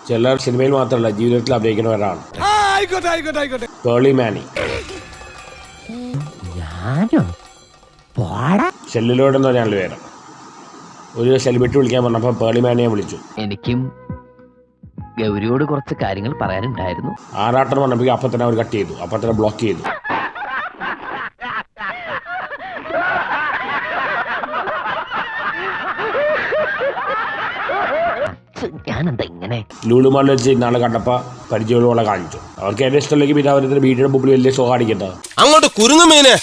ചിലർ സിനിമയിൽ മാത്രമല്ല ജീവിതത്തിൽ അഭിനയിക്കുന്നവരാണ്. പേളി മാനി. സെല്ലുലോഡ് എന്ന് പറഞ്ഞാൽ പേര്. ഒരു സെലിബ്രിറ്റി വിളിക്കാൻ പറഞ്ഞപ്പോൾ പേളി മാനിയെ വിളിച്ചു. എനിക്കും ഗൗരിയോട് കുറച്ച് കാര്യങ്ങൾ പറയാനുണ്ടായിരുന്നു. ആറാട്ടം പറഞ്ഞപ്പോൾ അപ്പം തന്നെ അവർ കട്ട് ചെയ്തു, അപ്പം തന്നെ ബ്ലോക്ക് ചെയ്തു. ഞാനെന്താ ഇങ്ങനെ? ലൂലുമാളിൽ വെച്ച് ഇന്നാളെ കണ്ടപ്പോൾ പരിചയമുള്ള കാണിച്ചു. അവർക്ക് എന്നെ ഇഷ്ടമില്ലെങ്കിൽ പിന്നെ അവരുടെ വീടിന്റെ മുമ്പിൽ വലിയ ഷോ കാണിക്കണ്ട. അങ്ങോട്ട് കുരുങ്ങുമീനെ.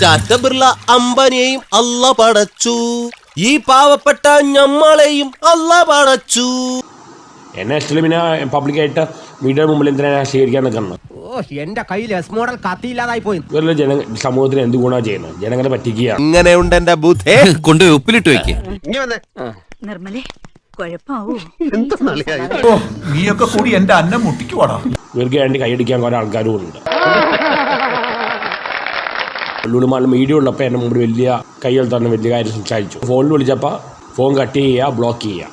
ടാറ്റ ബിർള അംബാനിയെയും അല്ല പടച്ചു, ഈ പാവപ്പെട്ട ഞമ്മളെയും അല്ല പടച്ചു. എന്നെ ഇഷ്ടമില്ല പിന്നെ പബ്ലിക്കായിട്ട് വീടിന്റെ മുമ്പിൽ എന്തിനാ സ്വീകരിക്കാൻ നിൽക്കുന്നത്? എന്റെ കയ്യിൽ എസ് മോഡൽ കത്തിയില്ലാതായി പോയി. ഇവരുടെ സമൂഹത്തിന് എന്ത് ഗുണമാണ് ചെയ്യുന്നത്? ജനങ്ങളെ പറ്റിക്കുകയാണ്. ഇങ്ങനെയുണ്ട് എന്റെ ബുദ്ധി. കൊണ്ട് ഉപ്പിലിട്ട് വെക്ക്. നിർമ്മലേ, കുഴപ്പാവൂ. നീയൊക്കെ കൂടി എന്റെ അന്നം മുട്ടിക്കുവാടാ. ഇവർക്ക് വേണ്ടി കൈയടിക്കാൻ കുറെ ആൾക്കാരും ഉണ്ട്. ലുലുമാളിൽ മീഡിയ ഉള്ളപ്പോൾ എന്റെ മുമ്പിൽ വലിയ കൈകൾ തന്നെ വലിയ കാര്യം സംസാരിച്ചു. ഫോണിൽ വിളിച്ചപ്പോൾ ഫോൺ കട്ട് ചെയ്യുക, ബ്ലോക്ക് ചെയ്യുക.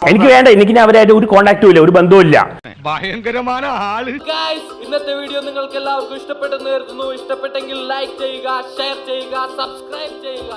എനിക്ക് വേണ്ട, എനിക്ക് അവരായിട്ട് ഒരു കോണ്ടാക്റ്റും ഇല്ല, ഒരു ബന്ധവും ഇല്ല. ഭയങ്കരമായ ആള്. ഇന്നത്തെ വീഡിയോ നിങ്ങൾക്ക് എല്ലാവർക്കും ഇഷ്ടപ്പെട്ടെന്ന് കരുതുന്നു. ഇഷ്ടപ്പെട്ടെങ്കിൽ ലൈക്ക് ചെയ്യുക, ഷെയർ ചെയ്യുക, സബ്സ്ക്രൈബ് ചെയ്യുക.